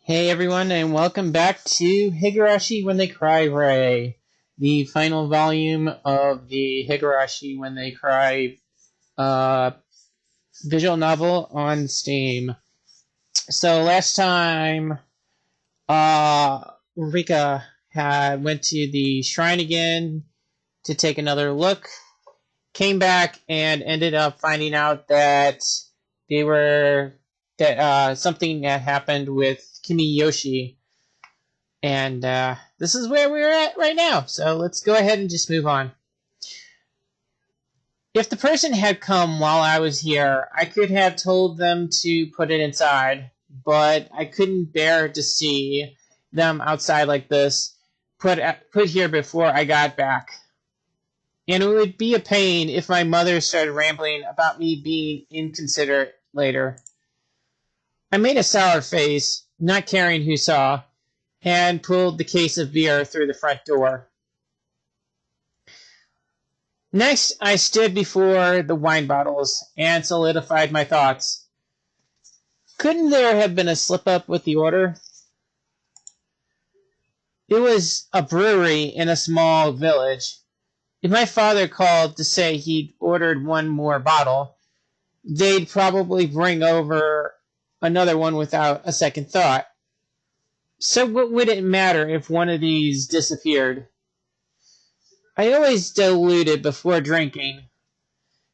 Hey everyone, and welcome back to Higurashi When They Cry Ray, the final volume of the Higurashi When They Cry visual novel on Steam. So last time, RIKA went to the shrine again to take another look, came back and ended up finding out that something had happened with Kimiyoshi, and this is where we're at right now. So let's go ahead and just move on. If the person had come while I was here, I could have told them to put it inside, but I couldn't bear to see them outside like this, put here before I got back. And it would be a pain if my mother started rambling about me being inconsiderate later. I made a sour face, not caring who saw, and pulled the case of beer through the front door. Next, I stood before the wine bottles and solidified my thoughts. Couldn't there have been a slip-up with the order? It was a brewery in a small village. If my father called to say he'd ordered one more bottle, they'd probably bring over another one without a second thought. So what would it matter if one of these disappeared? I always diluted before drinking,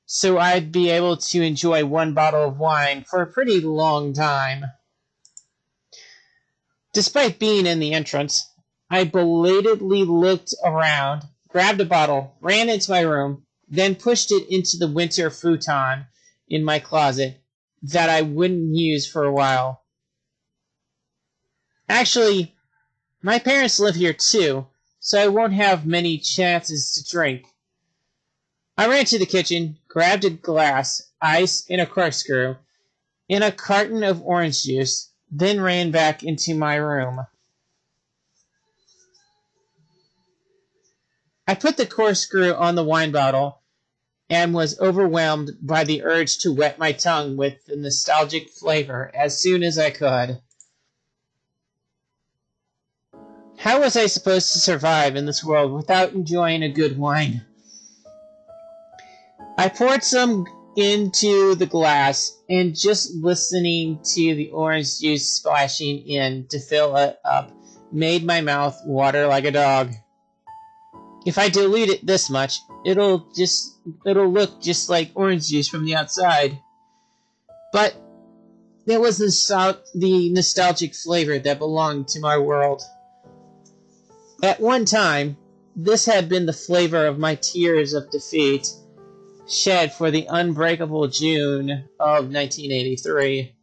so I'd be able to enjoy one bottle of wine for a pretty long time. Despite being in the entrance, I belatedly looked around, grabbed a bottle, ran into my room, then pushed it into the winter futon in my closet that I wouldn't use for a while. Actually, my parents live here too, so I won't have many chances to drink. I ran to the kitchen, grabbed a glass, ice, and a corkscrew, and a carton of orange juice, then ran back into my room. I put the corkscrew on the wine bottle and was overwhelmed by the urge to wet my tongue with the nostalgic flavor as soon as I could. How was I supposed to survive in this world without enjoying a good wine? I poured some into the glass, and just listening to the orange juice splashing in to fill it up made my mouth water like a dog. If I dilute it this much, it'll look just like orange juice from the outside. But there was the nostalgic flavor that belonged to my world. At one time, this had been the flavor of my tears of defeat, shed for the unbreakable June of 1983.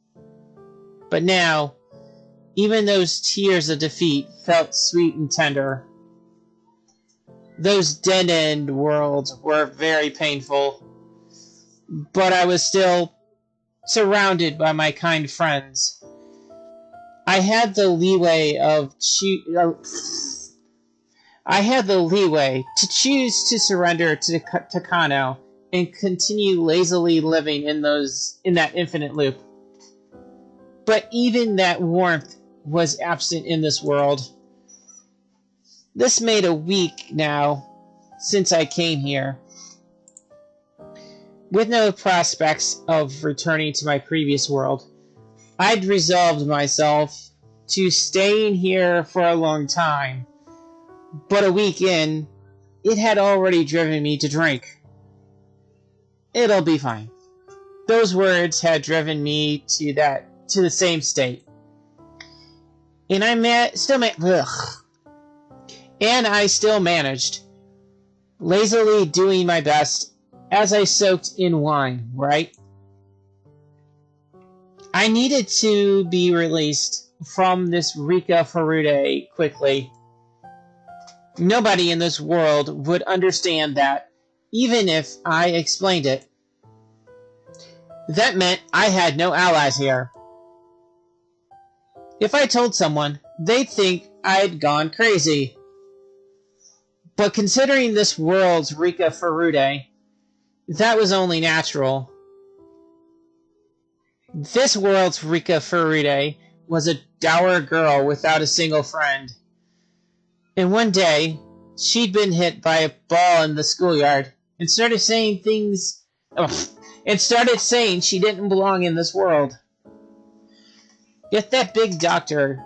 But now, even those tears of defeat felt sweet and tender. Those dead-end worlds were very painful, but I was still surrounded by my kind friends. I had the leeway to choose to surrender to Takano and continue lazily living in that infinite loop. But even that warmth was absent in this world. This made a week now since I came here. With no prospects of returning to my previous world, I'd resolved myself to staying here for a long time. But a week in, it had already driven me to drink. It'll be fine. Those words had driven me to the same state. And I still managed, lazily doing my best as I soaked in wine, right? I needed to be released from this Rika Furude quickly. Nobody in this world would understand that, even if I explained it. That meant I had no allies here. If I told someone, they'd think I'd gone crazy. But considering this world's Rika Furude, that was only natural. This world's Rika Furude was a dour girl without a single friend. And one day, she'd been hit by a ball in the schoolyard and started saying she didn't belong in this world. If that big doctor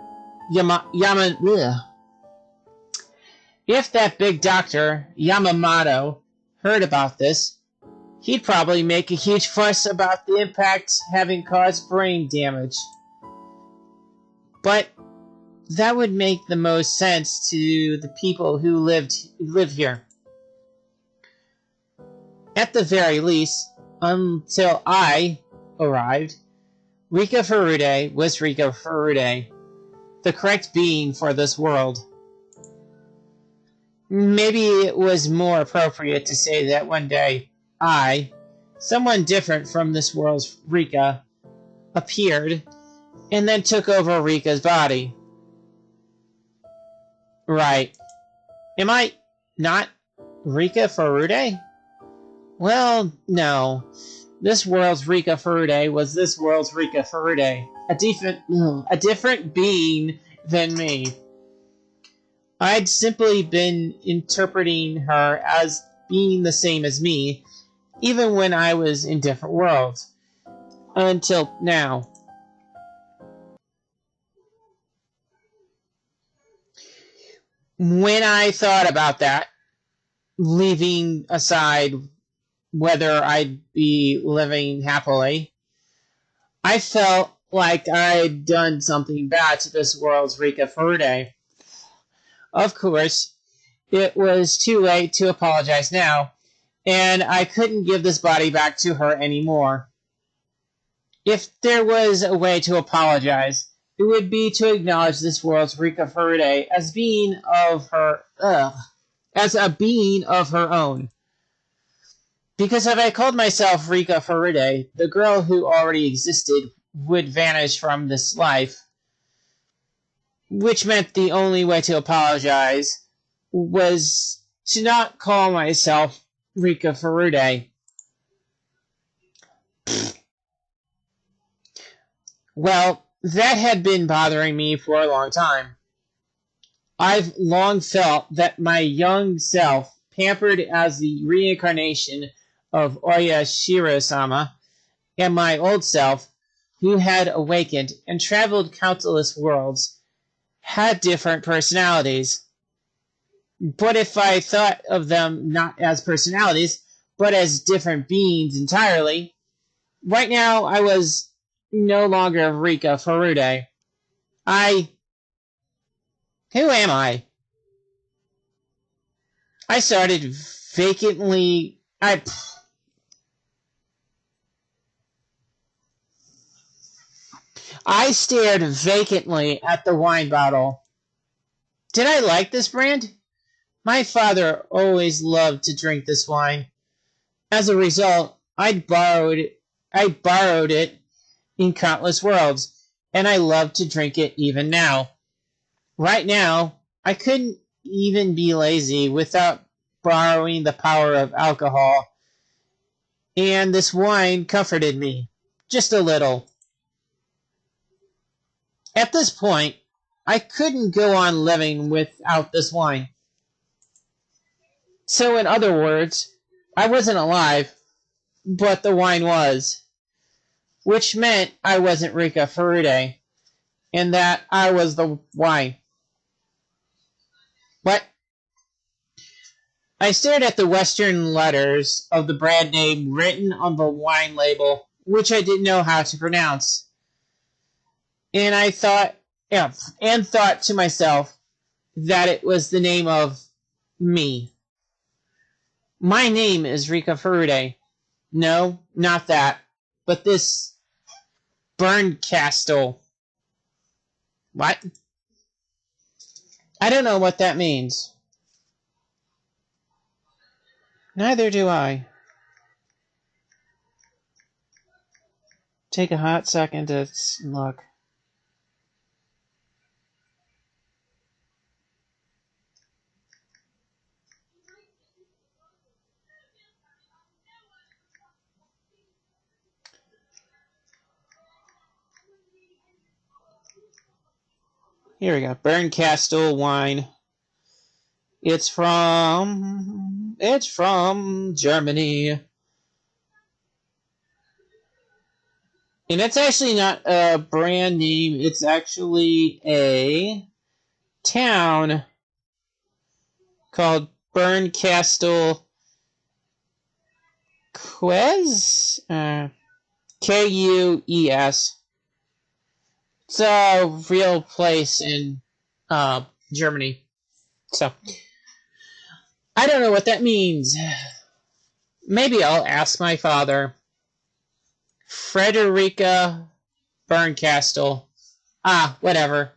Yamamoto heard about this, he'd probably make a huge fuss about the impact having caused brain damage. But that would make the most sense to the people who live here. At the very least, until I arrived, Rika Furude was Rika Furude, the correct being for this world. Maybe it was more appropriate to say that one day someone different from this world's Rika, appeared and then took over Rika's body. Right. Am I not Rika Furude? Well, no. This world's Rika Furude was this world's Rika Furude. A different being than me. I'd simply been interpreting her as being the same as me, even when I was in different worlds. Until now. When I thought about that, leaving aside whether I'd be living happily, I felt like I'd done something bad to this world's Rika Furude. Of course, it was too late to apologize now, and I couldn't give this body back to her anymore. If there was a way to apologize, it would be to acknowledge this world's Rika Furude as a being of her own. Because if I called myself Rika Furude, the girl who already existed would vanish from this life, which meant the only way to apologize was to not call myself Rika Furude. Well, that had been bothering me for a long time. I've long felt that my young self, pampered as the reincarnation of Oya Shiro-sama, and my old self, who had awakened and traveled countless worlds, had different personalities. But if I thought of them not as personalities, but as different beings entirely, right now I was no longer Rika Furude. Who am I? I stared vacantly at the wine bottle. Did I like this brand? My father always loved to drink this wine. As a result, I borrowed it in countless worlds, and I love to drink it even now. Right now, I couldn't even be lazy without borrowing the power of alcohol, and this wine comforted me, just a little. At this point, I couldn't go on living without this wine. So in other words, I wasn't alive, but the wine was, which meant I wasn't Rika Furude, and that I was the wine. What? I stared at the Western letters of the brand name written on the wine label, which I didn't know how to pronounce. And I thought to myself that it was the name of me. My name is Rika Furude. No, not that, but this Bernkastel. What? I don't know what that means. Neither do I. Take a hot second to look. Here we go. Bernkastel wine. It's from Germany. And it's actually not a brand name. It's actually a town called Bernkastel Kues? Kues. It's a real place in Germany. So, I don't know what that means. Maybe I'll ask my father. Frederica Bernkastel. Whatever.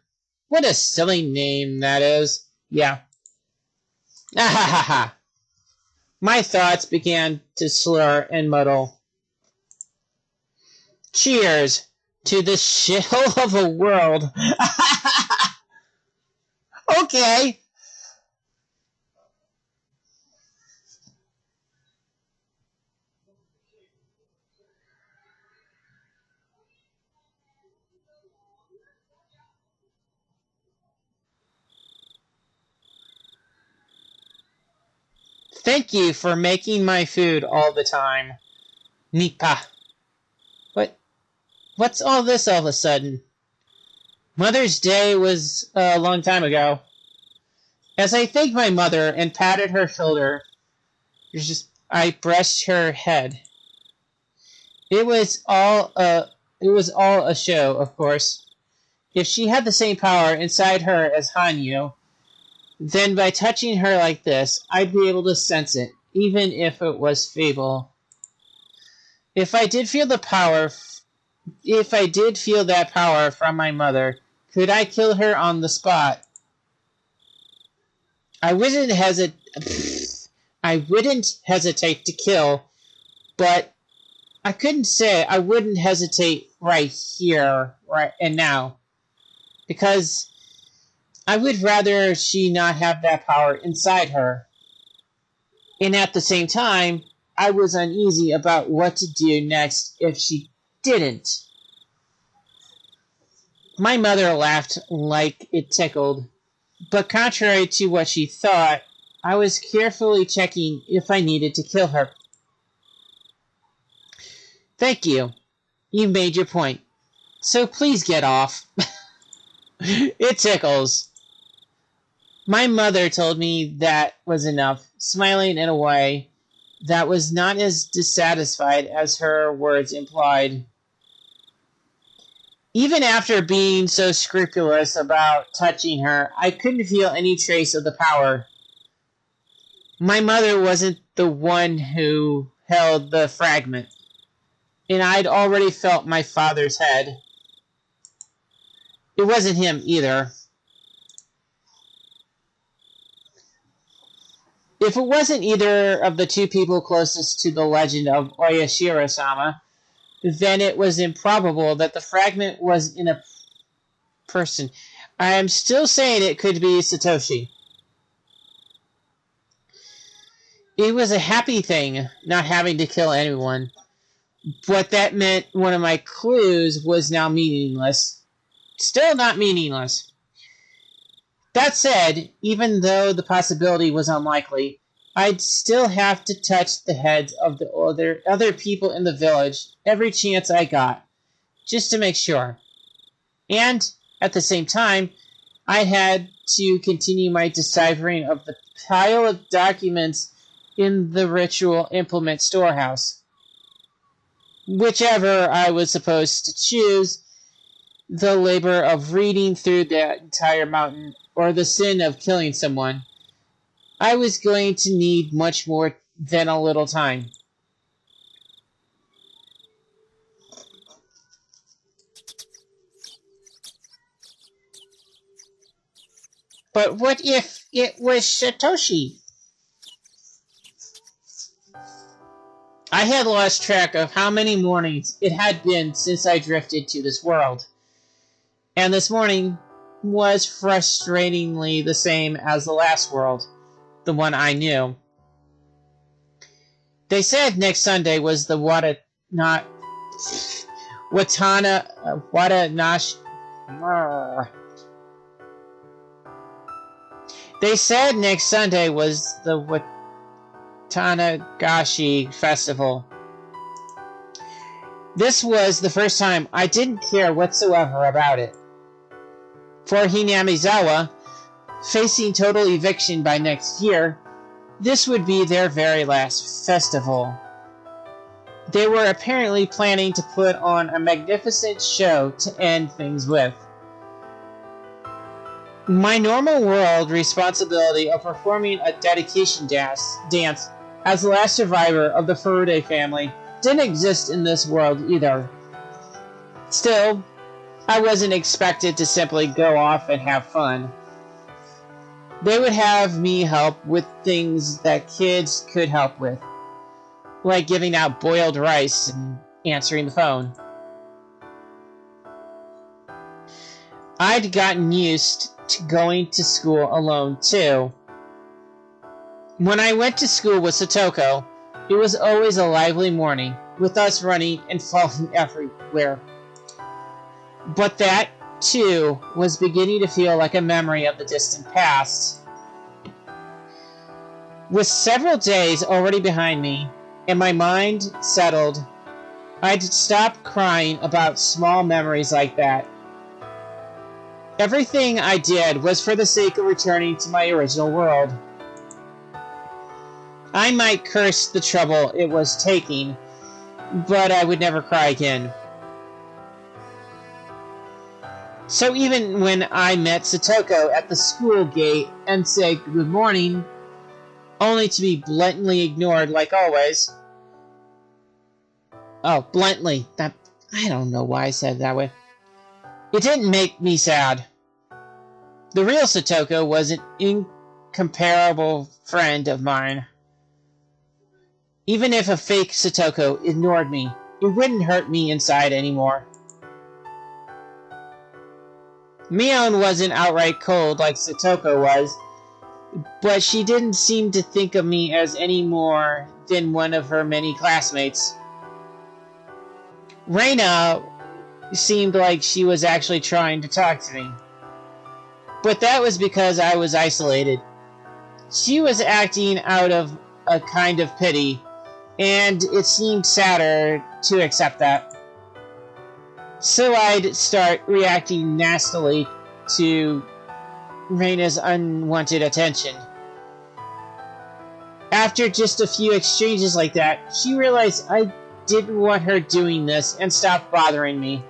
What a silly name that is. Yeah. Ha. My thoughts began to slur and muddle. Cheers to the shithole of a world. Okay. Thank you for making my food all the time. Nipa. What's all this all of a sudden? Mother's Day was a long time ago. As I thanked my mother and patted her shoulder, I brushed her head. It was all a show, of course. If she had the same power inside her as Hanyu, then by touching her like this, I'd be able to sense it, even if it was fable. If I did feel that power from my mother, could I kill her on the spot? I wouldn't hesitate to kill, but I couldn't say I wouldn't hesitate right here, right and now, because I would rather she not have that power inside her. And at the same time, I was uneasy about what to do next if she didn't. My mother laughed like it tickled, but contrary to what she thought, I was carefully checking if I needed to kill her. Thank you. You made your point. So please get off. It tickles. My mother told me that was enough, smiling in a way that was not as dissatisfied as her words implied. Even after being so scrupulous about touching her, I couldn't feel any trace of the power. My mother wasn't the one who held the fragment, and I'd already felt my father's head. It wasn't him either. If it wasn't either of the two people closest to the legend of Oyashiro-sama, then it was improbable that the fragment was in a person. I am still saying it could be Satoshi. It was a happy thing, not having to kill anyone. But that meant one of my clues was now meaningless. Still not meaningless. That said, even though the possibility was unlikely, I'd still have to touch the heads of the other people in the village every chance I got, just to make sure. And, at the same time, I had to continue my deciphering of the pile of documents in the ritual implement storehouse. Whichever I was supposed to choose, the labor of reading through that entire mountain, or the sin of killing someone, I was going to need much more than a little time. But what if it was Satoshi? I had lost track of how many mornings it had been since I drifted to this world. And this morning was frustratingly the same as the last world, the one I knew. They said next Sunday was the They said next Sunday was the Tanagashi festival. This was the first time I didn't care whatsoever about it. For Hinamizawa, facing total eviction by next year, this would be their very last festival. They were apparently planning to put on a magnificent show to end things with. My normal world responsibility of performing a dedication dance as the last survivor of the Furude family didn't exist in this world either. Still, I wasn't expected to simply go off and have fun. They would have me help with things that kids could help with, like giving out boiled rice and answering the phone. I'd gotten used to going to school alone too. When I went to school with Satoko, it was always a lively morning, with us running and falling everywhere. But that, too, was beginning to feel like a memory of the distant past. With several days already behind me, and my mind settled, I'd stop crying about small memories like that. Everything I did was for the sake of returning to my original world. I might curse the trouble it was taking, but I would never cry again. So even when I met Satoko at the school gate and said good morning, only to be bluntly ignored like always. Oh, bluntly. I don't know why I said it that way. It didn't make me sad. The real Satoko was an incomparable friend of mine. Even if a fake Satoko ignored me, it wouldn't hurt me inside anymore. Mion wasn't outright cold like Satoko was, but she didn't seem to think of me as any more than one of her many classmates. Reina seemed like she was actually trying to talk to me, but that was because I was isolated. She was acting out of a kind of pity, and it seemed sadder to accept that. So I'd start reacting nastily to Reina's unwanted attention. After just a few exchanges like that, she realized I didn't want her doing this and stopped bothering me.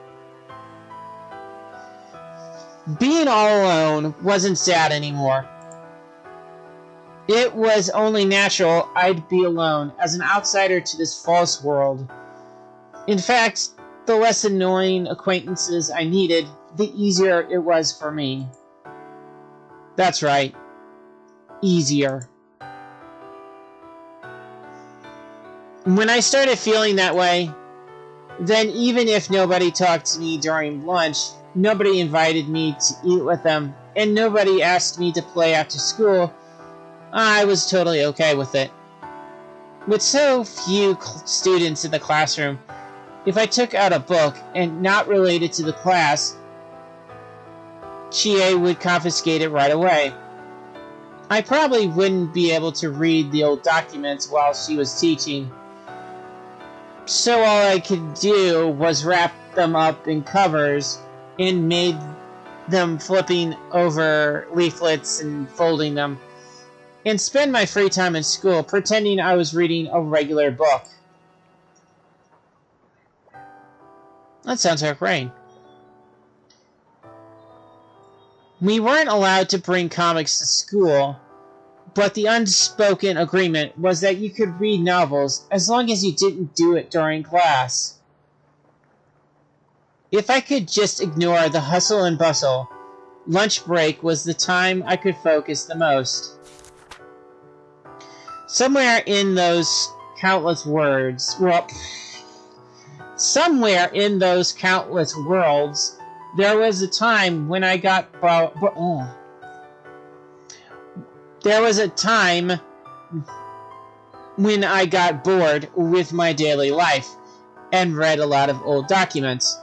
Being all alone wasn't sad anymore. It was only natural I'd be alone as an outsider to this false world. In fact, the less annoying acquaintances I needed, the easier it was for me. That's right. Easier. When I started feeling that way, then even if nobody talked to me during lunch, nobody invited me to eat with them, and nobody asked me to play after school, I was totally okay with it. With so few students in the classroom, if I took out a book and not related to the class, Chie would confiscate it right away. I probably wouldn't be able to read the old documents while she was teaching. So all I could do was wrap them up in covers and made them flipping over leaflets and folding them, and spend my free time in school pretending I was reading a regular book. That sounds like rain. We weren't allowed to bring comics to school, but the unspoken agreement was that you could read novels as long as you didn't do it during class. If I could just ignore the hustle and bustle, lunch break was the time I could focus the most. Somewhere in those countless worlds, there was a time when I got bored with my daily life and read a lot of old documents.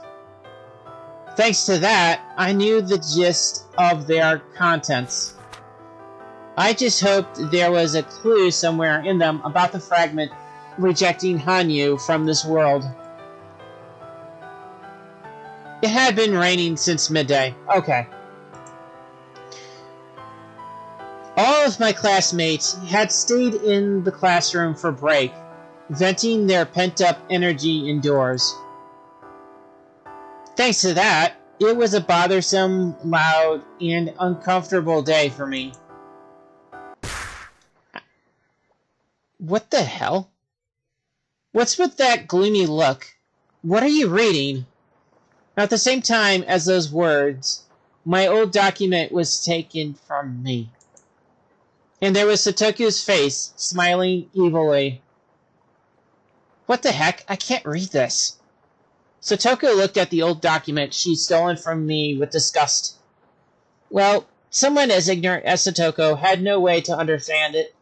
Thanks to that, I knew the gist of their contents. I just hoped there was a clue somewhere in them about the fragment rejecting Hanyu from this world. It had been raining since midday. Okay. All of my classmates had stayed in the classroom for break, venting their pent-up energy indoors. Thanks to that, it was a bothersome, loud, and uncomfortable day for me. What the hell? What's with that gloomy look? What are you reading? At the same time as those words, my old document was taken from me. And there was Satoku's face, smiling evilly. What the heck? I can't read this. Satoko looked at the old document she'd stolen from me with disgust. Well, someone as ignorant as Satoko had no way to understand it.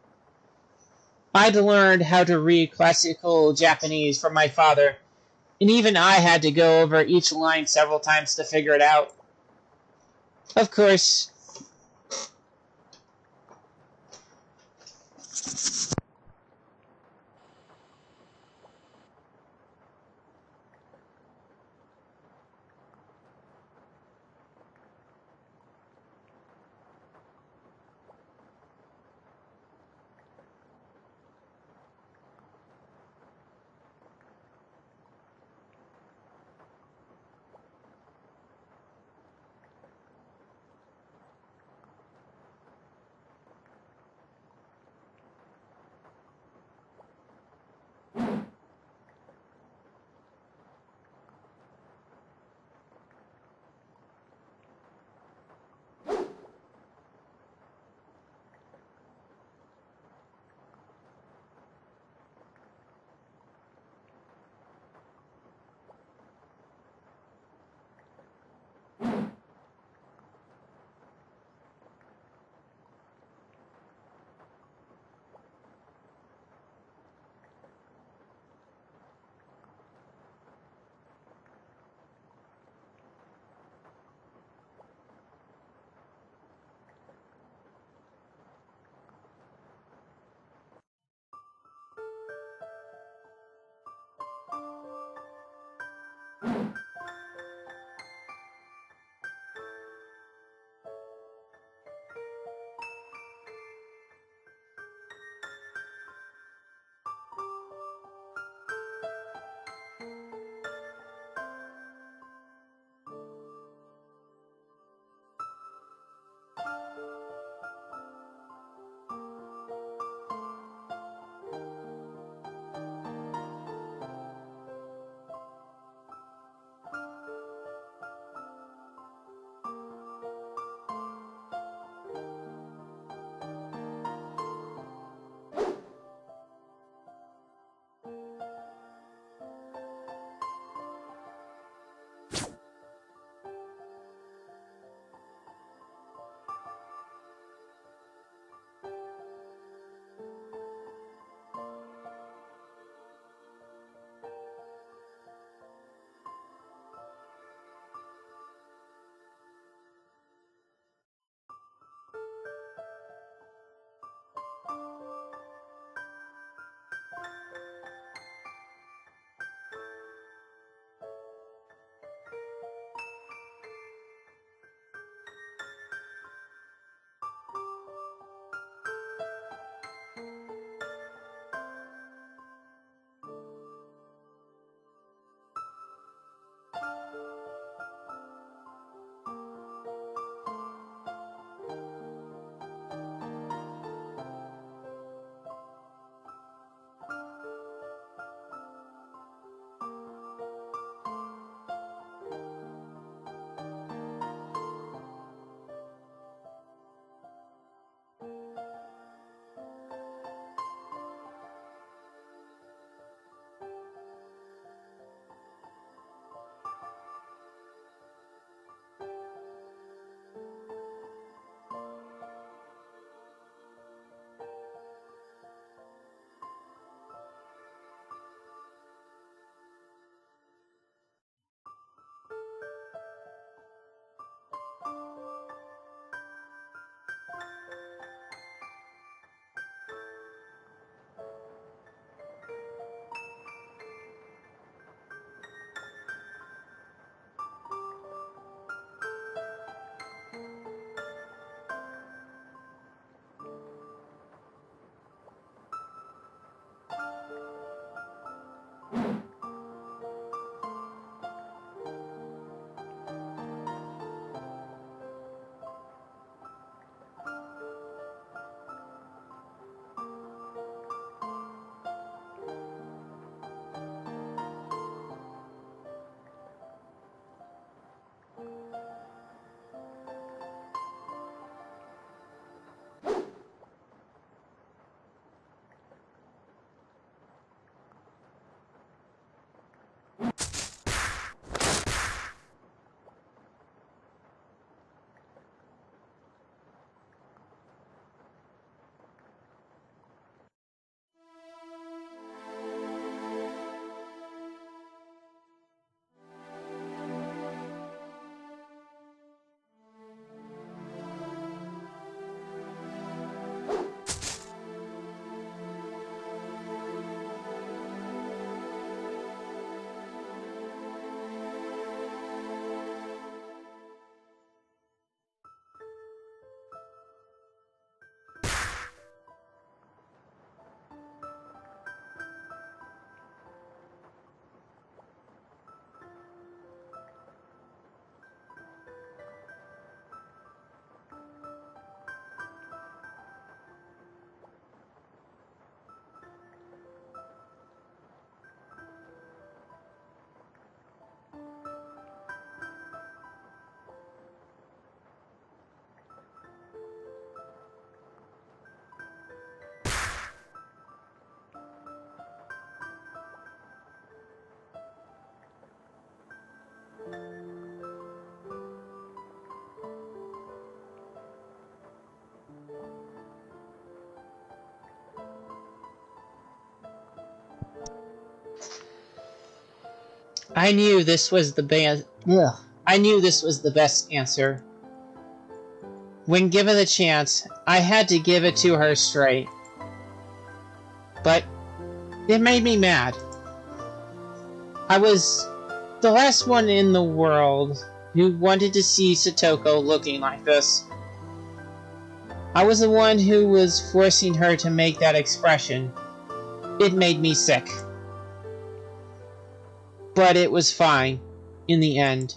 I'd learned how to read classical Japanese from my father, and even I had to go over each line several times to figure it out. Of course, I knew this was the best answer. When given the chance, I had to give it to her straight. But it made me mad. I was the last one in the world who wanted to see Satoko looking like this. I was the one who was forcing her to make that expression. It made me sick. But it was fine, in the end.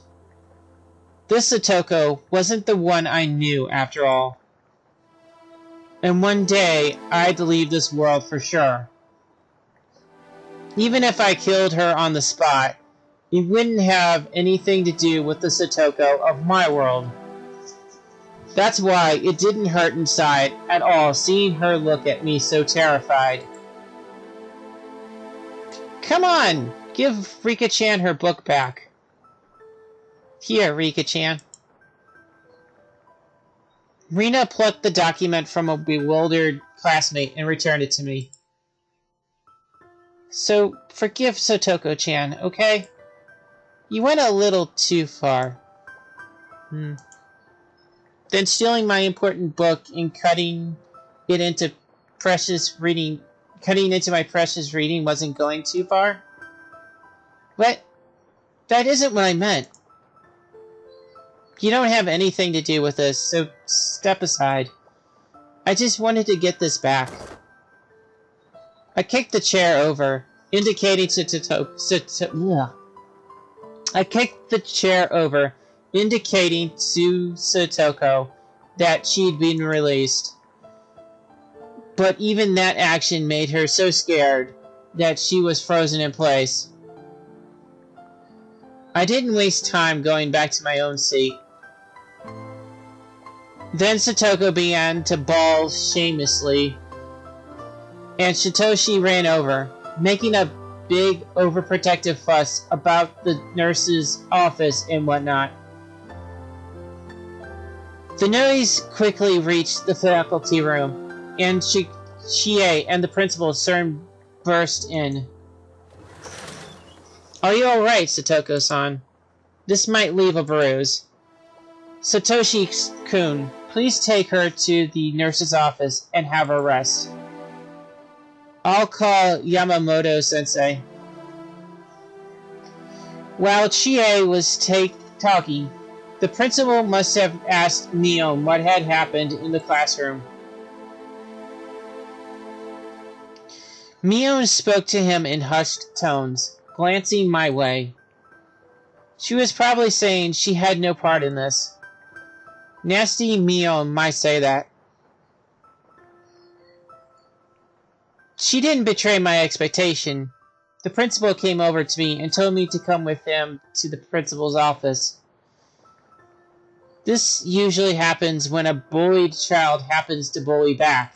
This Satoko wasn't the one I knew after all. And one day, I'd leave this world for sure. Even if I killed her on the spot, it wouldn't have anything to do with the Satoko of my world. That's why it didn't hurt inside at all seeing her look at me so terrified. Come on! Give Rika-chan her book back. Here, Rika-chan. Rina plucked the document from a bewildered classmate and returned it to me. So, forgive Satoko-chan, okay? You went a little too far. Then stealing my important book and cutting into my precious reading wasn't going too far? What? That isn't what I meant. You don't have anything to do with this, so step aside. I just wanted to get this back. I kicked the chair over, indicating to Satoko that she'd been released. But even that action made her so scared that she was frozen in place. I didn't waste time going back to my own seat. Then Satoko began to bawl shamelessly, and Shitoshi ran over, making a big overprotective fuss about the nurse's office and whatnot. The noise quickly reached the faculty room, and Chie and the principal soon burst in. Are you alright, Satoko-san? This might leave a bruise. Satoshi-kun, please take her to the nurse's office and have her rest. I'll call Yamamoto-sensei. While Chie was talking, the principal must have asked Mion what had happened in the classroom. Mion spoke to him in hushed tones, glancing my way. She was probably saying she had no part in this. Nasty Mion might say that. She didn't betray my expectation. The principal came over to me and told me to come with him to the principal's office. This usually happens when a bullied child happens to bully back.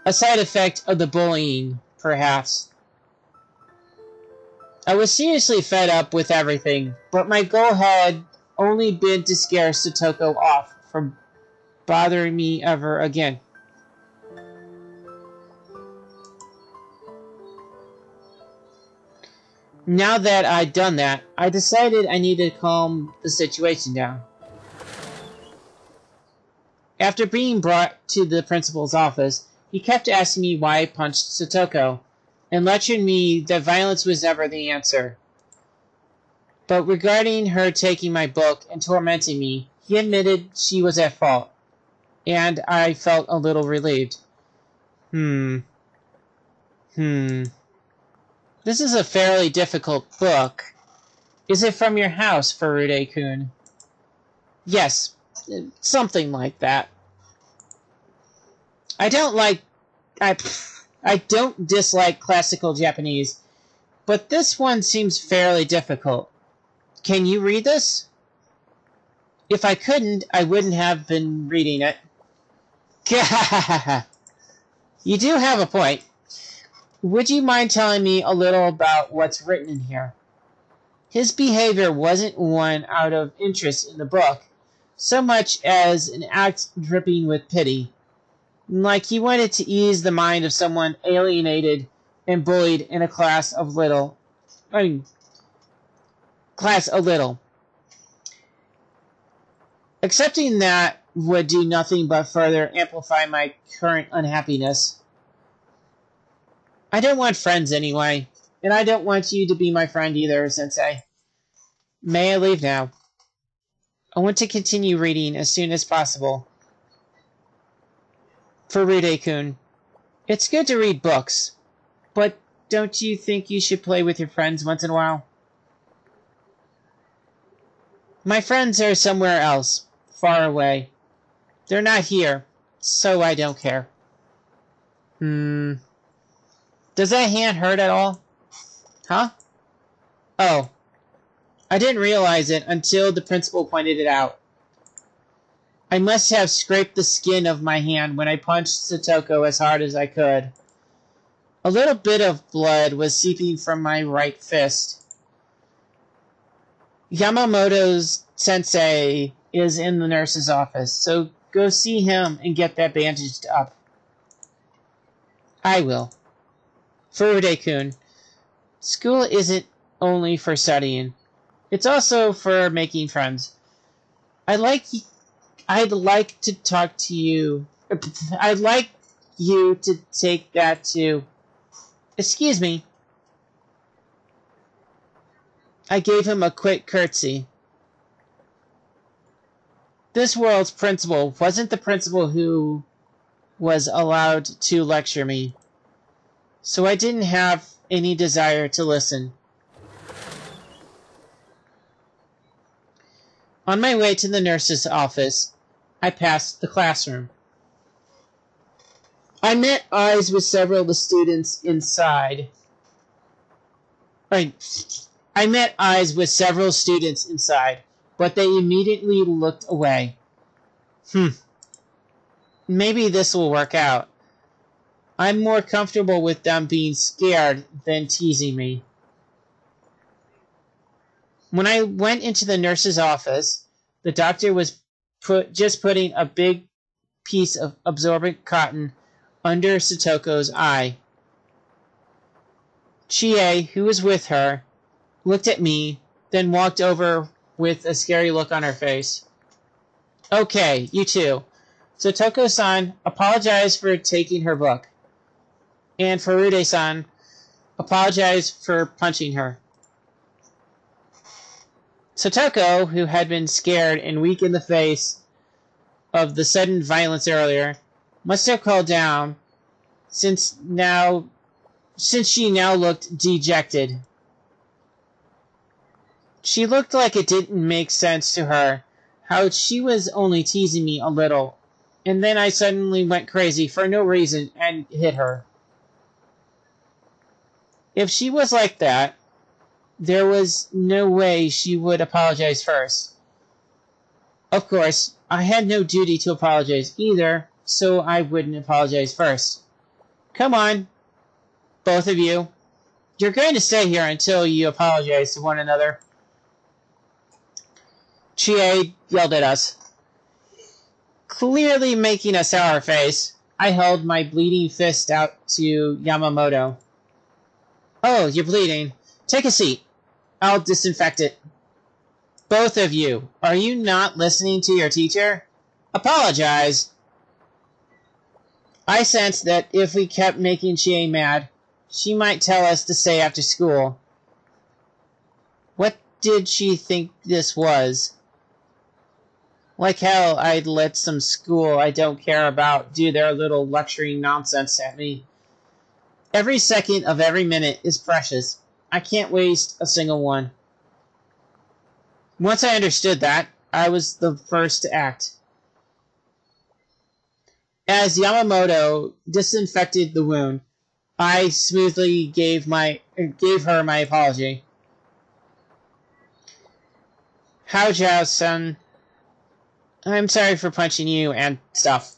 A side effect of the bullying, perhaps. I was seriously fed up with everything, but my goal had only been to scare Satoko off from bothering me ever again. Now that I'd done that, I decided I needed to calm the situation down. After being brought to the principal's office, he kept asking me why I punched Satoko, and lectured me that violence was never the answer. But regarding her taking my book and tormenting me, he admitted she was at fault, and I felt a little relieved. This is a fairly difficult book. Is it from your house, Furude-kun? Yes, something like that. I don't dislike classical Japanese, but this one seems fairly difficult. Can you read this? If I couldn't, I wouldn't have been reading it. You do have a point. Would you mind telling me a little about what's written in here? His behavior wasn't one out of interest in the book, so much as an act dripping with pity. Like he wanted to ease the mind of someone alienated and bullied in a class of class a little. Accepting that would do nothing but further amplify my current unhappiness. I don't want friends anyway, and I don't want you to be my friend either, Sensei. May I leave now? I want to continue reading as soon as possible. Furude-kun, it's good to read books, but don't you think you should play with your friends once in a while? My friends are somewhere else, far away. They're not here, so I don't care. Does that hand hurt at all? Huh? Oh. I didn't realize it until the principal pointed it out. I must have scraped the skin of my hand when I punched Satoko as hard as I could. A little bit of blood was seeping from my right fist. Yamamoto's sensei is in the nurse's office, so go see him and get that bandaged up. I will. Furude-kun, school isn't only for studying. It's also for making friends. I'd like to talk to you. I'd like you to take that to... Excuse me. I gave him a quick curtsy. This world's principal wasn't the principal who was allowed to lecture me, so I didn't have any desire to listen. On my way to the nurse's office, I passed the classroom. I met eyes with several of the students inside. I met eyes with several students inside, but they immediately looked away. Maybe this will work out. I'm more comfortable with them being scared than teasing me. When I went into the nurse's office, the doctor was just putting a big piece of absorbent cotton under Satoko's eye. Chie, who was with her, looked at me, then walked over with a scary look on her face. Okay, you two. Satoko-san, apologize for taking her book. And Furude-san, apologize for punching her. Satoko, who had been scared and weak in the face of the sudden violence earlier, must have calmed down since she now looked dejected. She looked like it didn't make sense to her how she was only teasing me a little, and then I suddenly went crazy for no reason and hit her. If she was like that, there was no way she would apologize first. Of course, I had no duty to apologize either, so I wouldn't apologize first. Come on, both of you. You're going to stay here until you apologize to one another. Chie yelled at us, clearly making a sour face. I held my bleeding fist out to Yamamoto. Oh, you're bleeding. Take a seat. I'll disinfect it. Both of you, are you not listening to your teacher? Apologize. I sensed that if we kept making Chie mad, she might tell us to stay after school. What did she think this was? Like hell, I'd let some school I don't care about do their little lecturing nonsense at me. Every second of every minute is precious. I can't waste a single one. Once I understood that, I was the first to act. As Yamamoto disinfected the wound, I smoothly gave her my apology. Hao-Jiao-san, I'm sorry for punching you and stuff.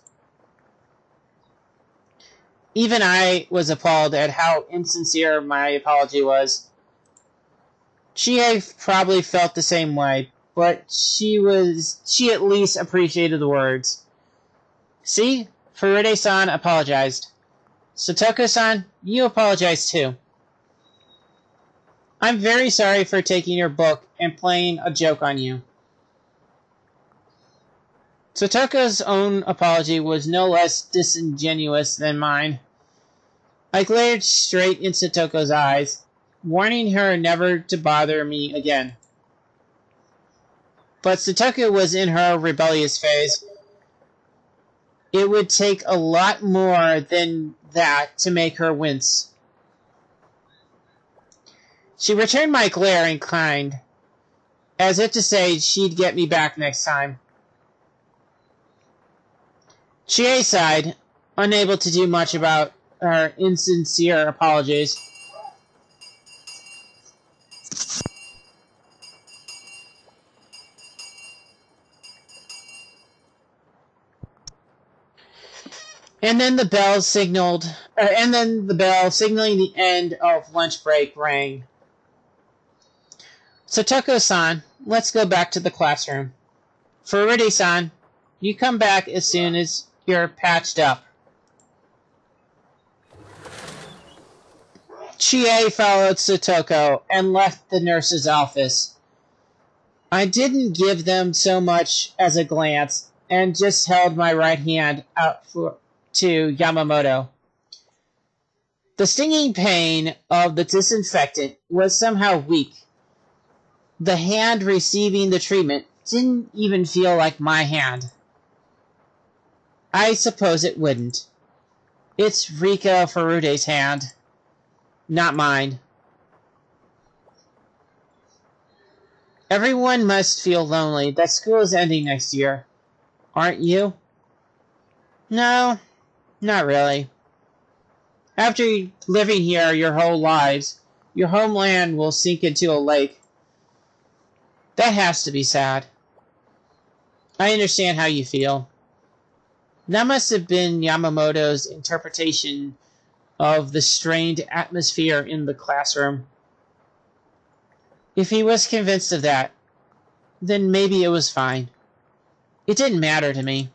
Even I was appalled at how insincere my apology was. Chie probably felt the same way, but she at least appreciated the words. See? Furude-san apologized. Satoko-san, you apologized too. I'm very sorry for taking your book and playing a joke on you. Satoko's own apology was no less disingenuous than mine. I glared straight into Satoko's eyes, warning her never to bother me again. But Satoko was in her rebellious phase. It would take a lot more than that to make her wince. She returned my glare in kind, as if to say she'd get me back next time. Chie sighed, unable to do much about her insincere apologies. And then the bell signaling the end of lunch break rang. Satoko-san, let's go back to the classroom. Furude-san, you come back as soon as you're patched up. Chie followed Satoko and left the nurse's office. I didn't give them so much as a glance and just held my right hand out to Yamamoto. The stinging pain of the disinfectant was somehow weak. The hand receiving the treatment didn't even feel like my hand. I suppose it wouldn't. It's Rika Furude's hand, not mine. Everyone must feel lonely that school is ending next year. Aren't you? No, not really. After living here your whole lives, your homeland will sink into a lake. That has to be sad. I understand how you feel. That must have been Yamamoto's interpretation of the strained atmosphere in the classroom. If he was convinced of that, then maybe it was fine. It didn't matter to me.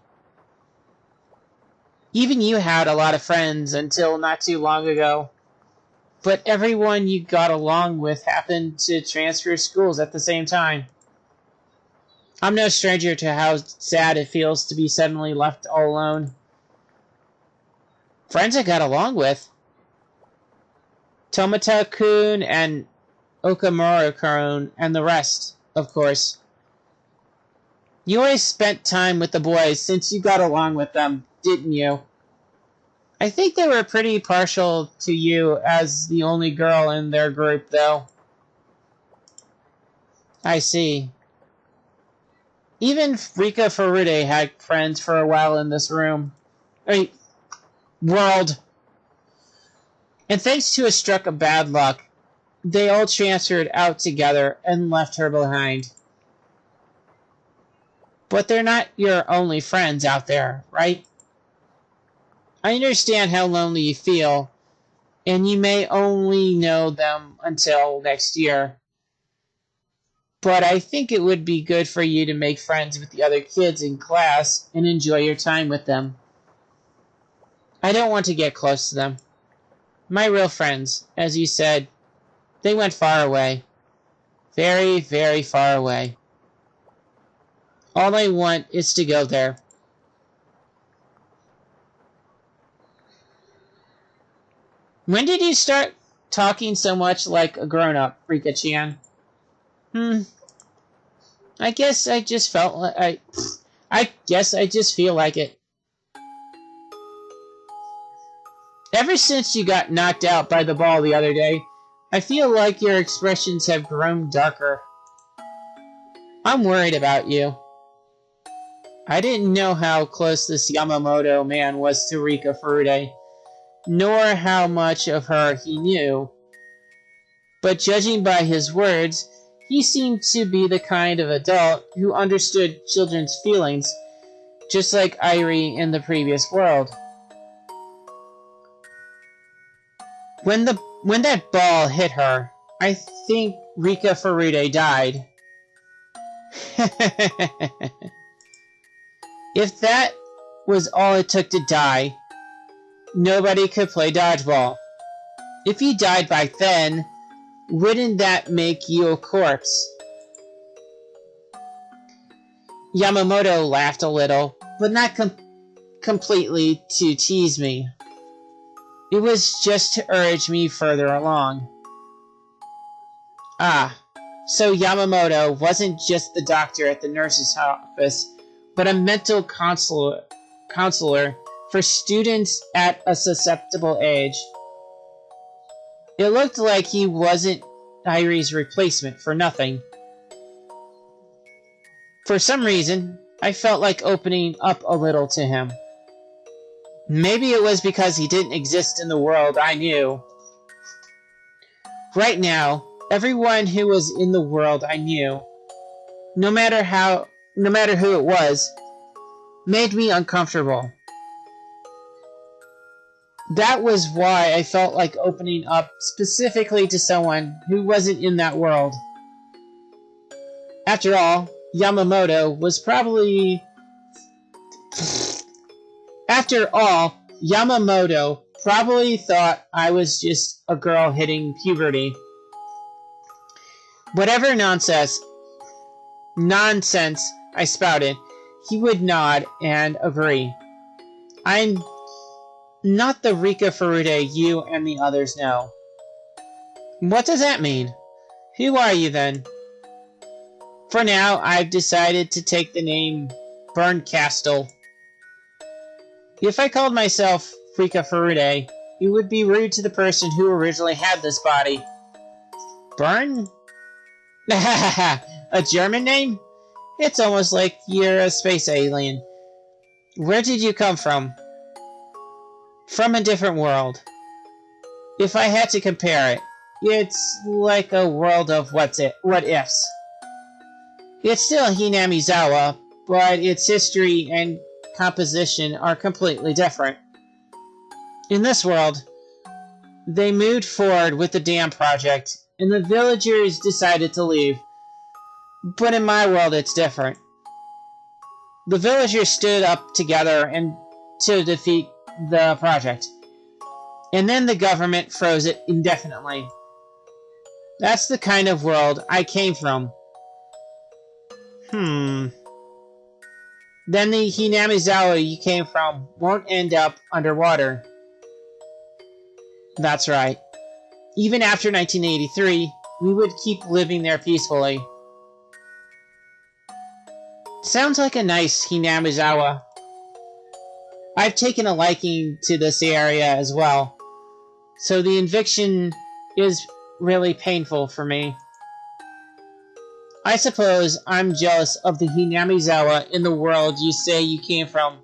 Even you had a lot of friends until not too long ago. But everyone you got along with happened to transfer schools at the same time. I'm no stranger to how sad it feels to be suddenly left all alone. Friends I got along with. Tomata-kun and Okamura-kun and the rest, of course. You always spent time with the boys since you got along with them, didn't you? I think they were pretty partial to you as the only girl in their group, though. I see. Even Rika Furude had friends for a while in this world. And thanks to a stroke of bad luck, they all transferred out together and left her behind. But they're not your only friends out there, right? I understand how lonely you feel, and you may only know them until next year. But I think it would be good for you to make friends with the other kids in class and enjoy your time with them. I don't want to get close to them. My real friends, as you said, they went far away. Very, very far away. All I want is to go there. When did you start talking so much like a grown-up, Rika-chan? I guess I just felt like I guess I just feel like it. Ever since you got knocked out by the ball the other day, I feel like your expressions have grown darker. I'm worried about you. I didn't know how close this Yamamoto man was to Rika Furude, nor how much of her he knew. But judging by his words, he seemed to be the kind of adult who understood children's feelings, just like Irie in the previous world. When that ball hit her, I think Rika Furude died. If that was all it took to die, nobody could play dodgeball. If he died back then, Wouldn't that make you a corpse? Yamamoto laughed a little, but not completely to tease me. It was just to urge me further along. Ah, so Yamamoto wasn't just the doctor at the nurse's office, but a mental counselor for students at a susceptible age. It looked like he wasn't Iree's replacement for nothing. For some reason, I felt like opening up a little to him. Maybe it was because he didn't exist in the world I knew. Right now, everyone who was in the world I knew, no matter who it was, made me uncomfortable. That was why I felt like opening up specifically to someone who wasn't in that world. After all, Yamamoto probably thought I was just a girl hitting puberty. Whatever nonsense I spouted, he would nod and agree. I'm not the Rika Furude you and the others know. What does that mean? Who are you then? For now, I've decided to take the name Berncastle. If I called myself Rika Furude, it would be rude to the person who originally had this body. Bern? A German name? It's almost like you're a space alien. Where did you come from? From a different world. If I had to compare it, it's like a world of what ifs. It's still Hinamizawa, but its history and composition are completely different. In this world, they moved forward with the dam project, and the villagers decided to leave. But in my world, it's different. The villagers stood up together and to defeat the project, and then the government froze it indefinitely. That's the kind of world I came from. Then the Hinamizawa you came from won't end up underwater. That's right. Even after 1983, we would keep living there peacefully. Sounds like a nice Hinamizawa. I've taken a liking to this area as well, so the eviction is really painful for me. I suppose I'm jealous of the Hinamizawa in the world you say you came from.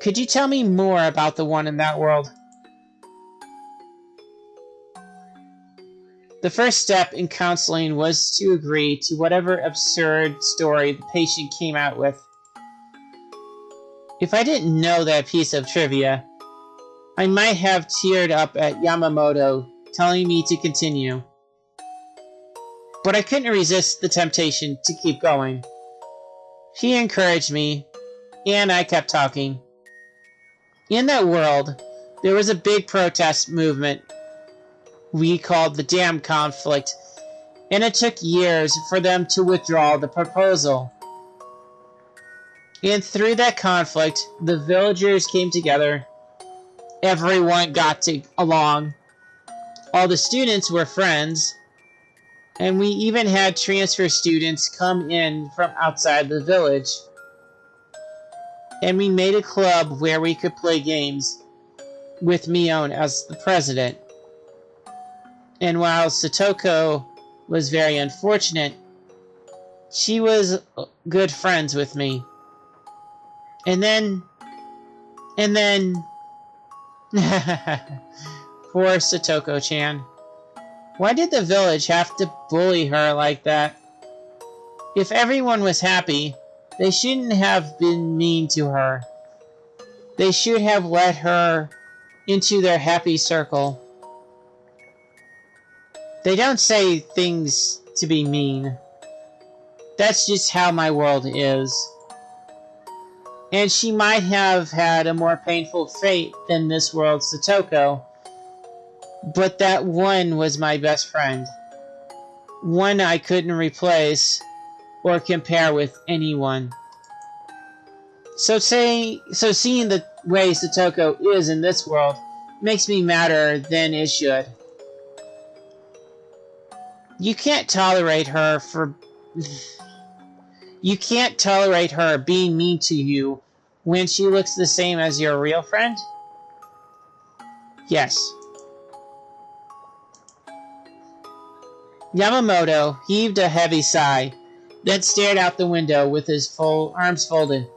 Could you tell me more about the one in that world? The first step in counseling was to agree to whatever absurd story the patient came out with. If I didn't know that piece of trivia, I might have teared up at Yamamoto telling me to continue. But I couldn't resist the temptation to keep going. He encouraged me, and I kept talking. In that world, there was a big protest movement we called the Dam Conflict, and it took years for them to withdraw the proposal. And through that conflict, the villagers came together. Everyone got along. All the students were friends. And we even had transfer students come in from outside the village. And we made a club where we could play games, with Mion as the president. And while Satoko was very unfortunate, she was good friends with me. And then... Poor Satoko-chan. Why did the village have to bully her like that? If everyone was happy, they shouldn't have been mean to her. They should have let her into their happy circle. They don't say things to be mean. That's just how my world is. And she might have had a more painful fate than this world's Satoko. But that one was my best friend. One I couldn't replace or compare with anyone. So seeing the way Satoko is in this world makes me madder than it should. You can't tolerate her being mean to you when she looks the same as your real friend? Yes. Yamamoto heaved a heavy sigh, then stared out the window with his arms folded.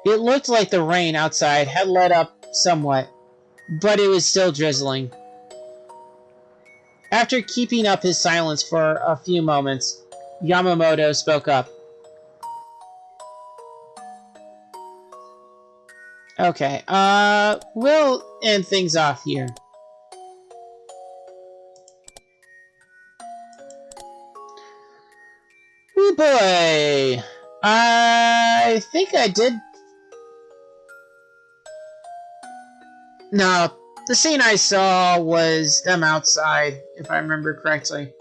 It looked like the rain outside had let up somewhat, but it was still drizzling. After keeping up his silence for a few moments, Yamamoto spoke up. Okay, we'll end things off here. Oh boy! I think I did. No, the scene I saw was them outside, if I remember correctly.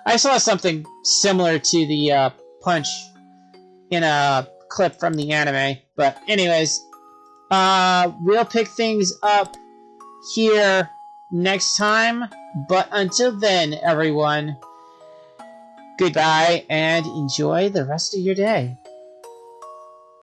I saw something similar to the punch in a clip from the anime. But anyways, we'll pick things up here next time. But until then, everyone, goodbye and enjoy the rest of your day.